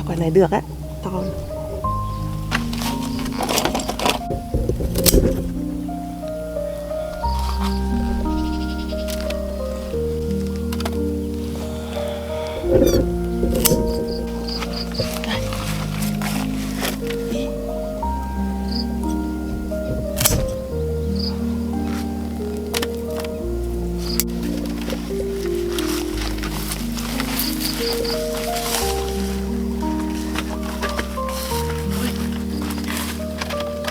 Quả này được á, to.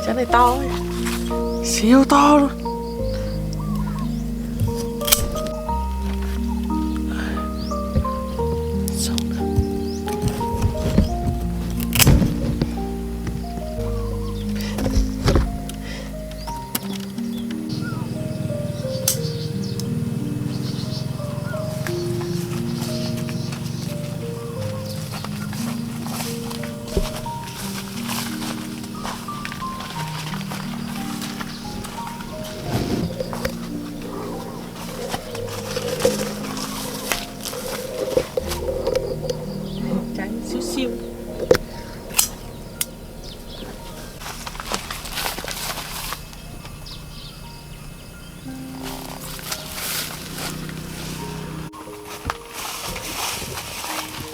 Trái này to ấy. Siêu to luôn. Siêu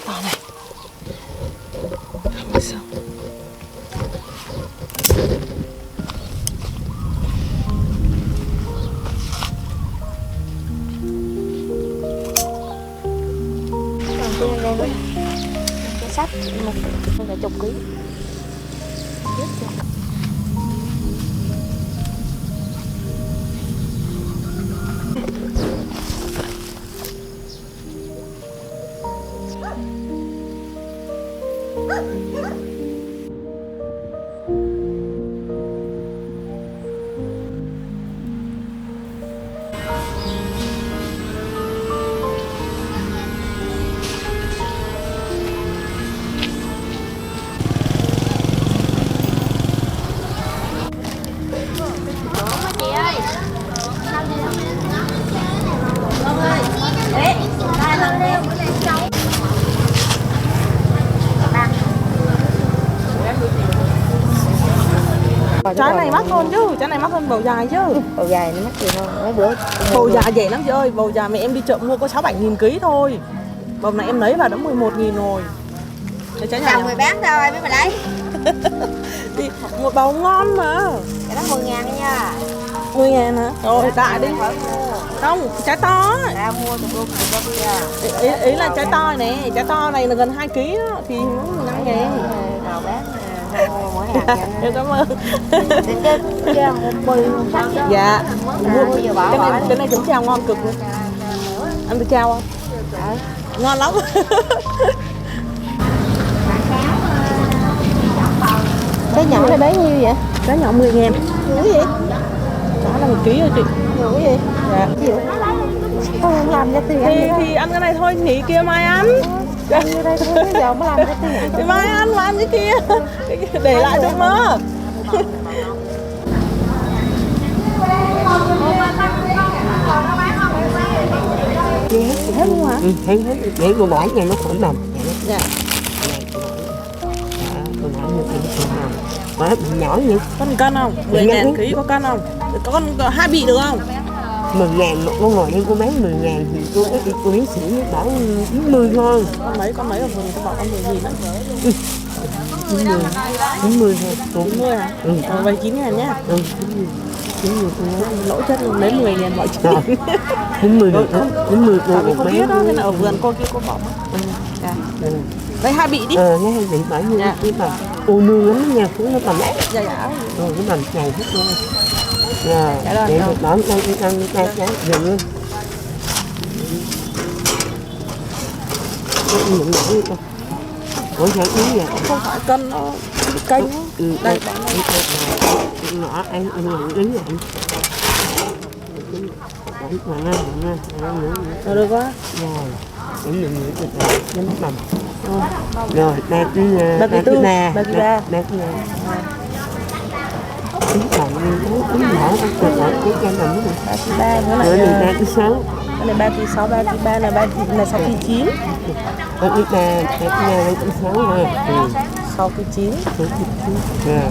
to này. Không biết sao. Sách một chục ký. Trái này mắc hơn chứ, trái này mắc hơn bầu dài chứ. Bầu dài nó mắc gì hơn mấy bữa. Bầu dài rẻ lắm chị ơi, bầu dài mẹ em đi chợ mua có 6-7 nghìn ký thôi. Bầu này em lấy vào đã 11.000 rồi. Để trái chồng người bán đâu ai biết mà lấy. Thì một bầu ngon mà. Cái đó 10.000 nha. 10.000 hả? Rồi đại đi. Không, trái to. Ra mua tùm luôn cho bây giờ. Ý là trái to này, trái to này là gần 2 kg đó, thì nó 5.000. Nào bán mỗi hạt cho em cảm ơn. Dạ. Cái Cái này cũng trao ngon cực luôn. Ăn được trao không? Ngon lắm. Cái nhỏ này bán nhiêu vậy? Cái nhỏ 10.000. Nhiều gì? Đó là 1 ký rồi chị. Nhiều cái gì? Dạ. Nhiều. Không làm ra tiền ăn Thì ăn cái này thôi, nghỉ kia mai ăn. Ăn như đây thôi, bây giờ mới làm ra tiền. Thì mai ăn mà ăn cái kia. Để lại cho mơ. Hết luôn hả? Ừ, hết để cô bỏ nha, nó khỏi đồng. Dạ. Cô bỏ như thế nó khỏi đồng. Quá nhỏ như Có cân không? 10.000 ký có cân không? Có 2 bị được không? 10.000 một con ngồi đây cô bán 10.000 thì cô biến sĩ nó bảo 90 thôi. Con mấy ở vườn cô bảo con 10.000 đó. 90 thôi. 90 hả? Ừ. Vậy 9.000 nhá. Ừ. 90 cô nói. Lỗ chết luôn, lấy 10.000 mọi chuyện. Rồi. 90 được, 90 cô Tại vì một không bé. biết đó, thế là ở vườn cô kia cô bảo. Dạ. Lấy 2 bị đi. Nghe hay bị bảo như cái bà ô nương lắm nha, cũng nó cầm ép. Dạ dạ. Rồi cái bằng chày hết luôn. Rồi, Dạ rồi, để rồi. được đón ăn dừng luôn. Cái những cái con. Ủa sao uống vậy? Không phải cân nó bị kênh. Đây, bán đây. Nhỏ ăn nhận đứng vậy. Rồi được quá. Rồi, cũng nhận được rồi, nó mất đồng. Rồi, ba cái tư, na, ba cái ba. ba cái na. Tính đồng uống nhỏ ăn được ở cái chai đồng đó. 33 nữa Rồi này. thì ba cái 6. Cái này 3 kg 6, 3 kg 3 là 6 kg 9. Ba cái na, ba cái 6 thôi. 6 kg 9. Rồi.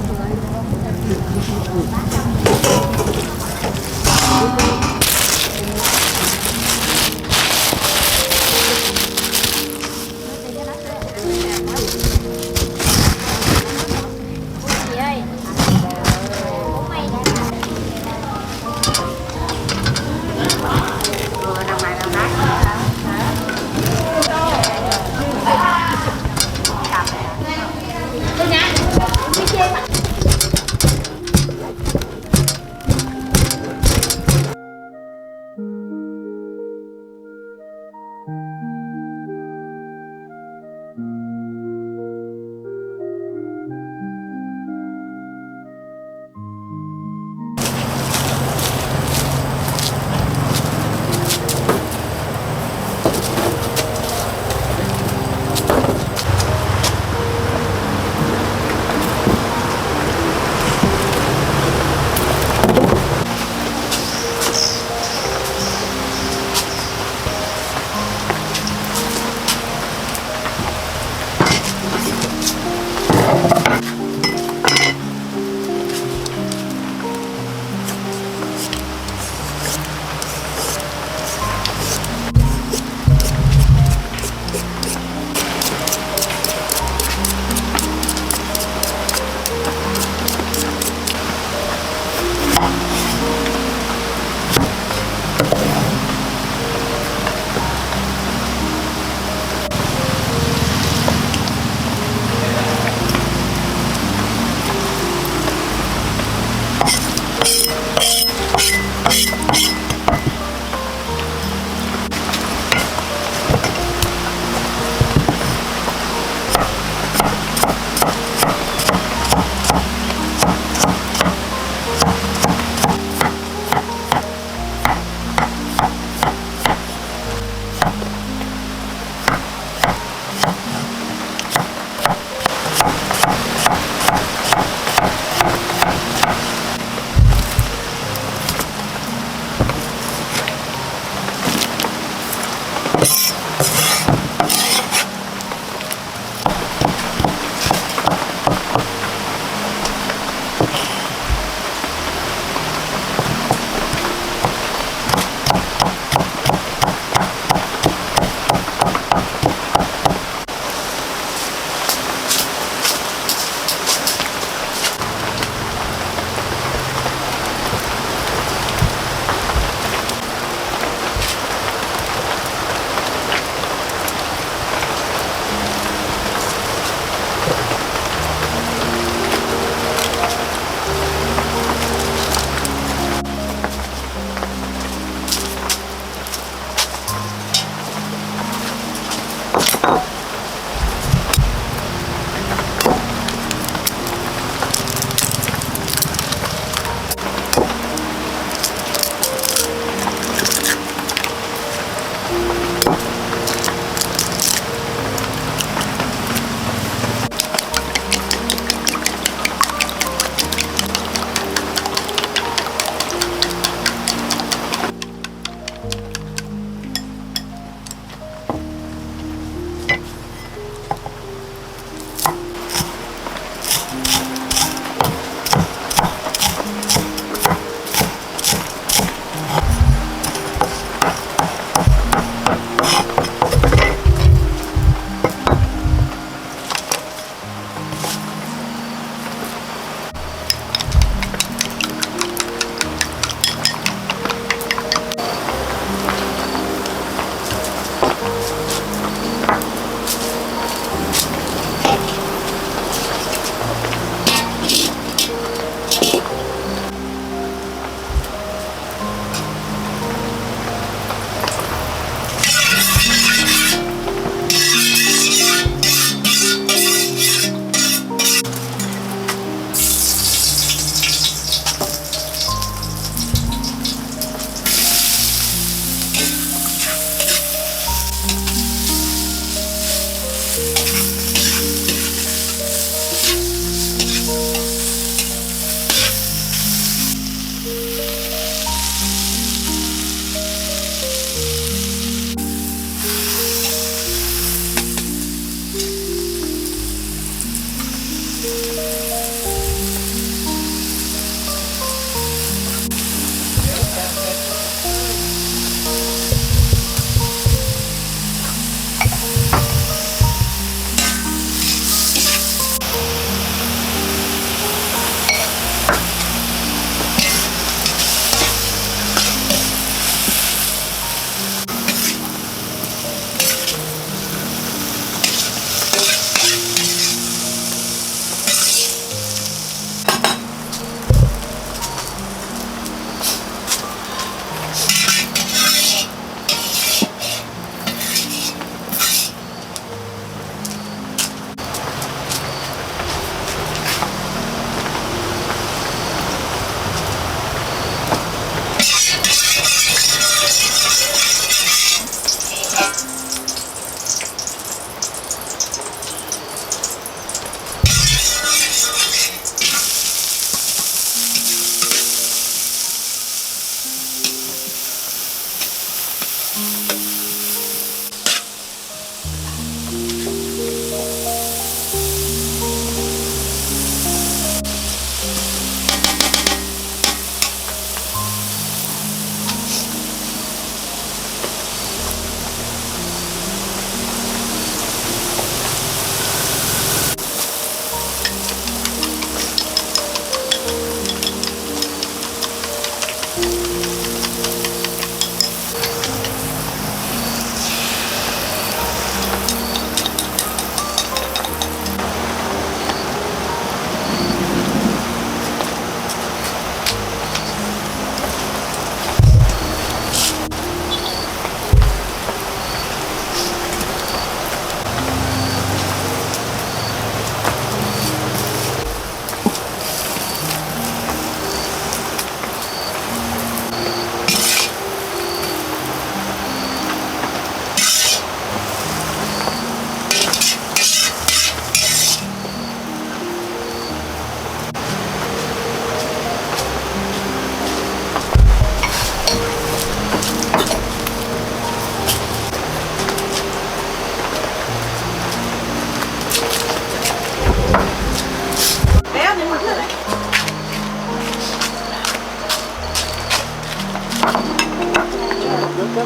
trên mặt này.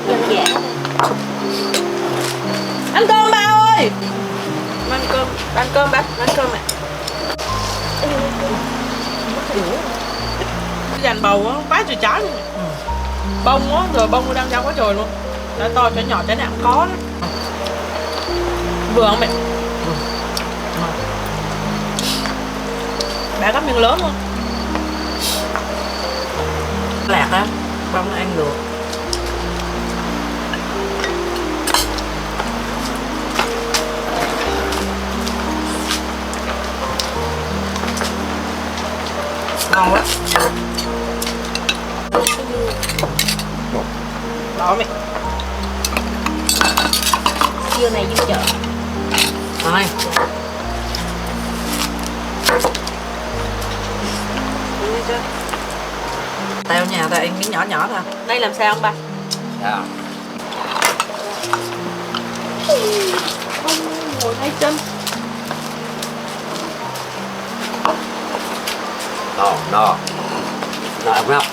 Đơn giản. Ăn cơm ba ơi. Ăn cơm ba, ăn cơm mẹ. Dàn bầu á, quá trời trái luôn. Bông á, rồi bông đang ra quá trời luôn. Trái to, trái nhỏ, trái nào cũng có đó. Vừa không mẹ? Bà có miếng lớn luôn. Lạc á, bông ăn được. Ngon quá. Đó mẹ. Chiều này vô chợ. Rồi. Tao nhà tao ăn miếng nhỏ nhỏ thôi. Đây làm sao không ba? Dạ. Ngồi hai chân. No. No, không.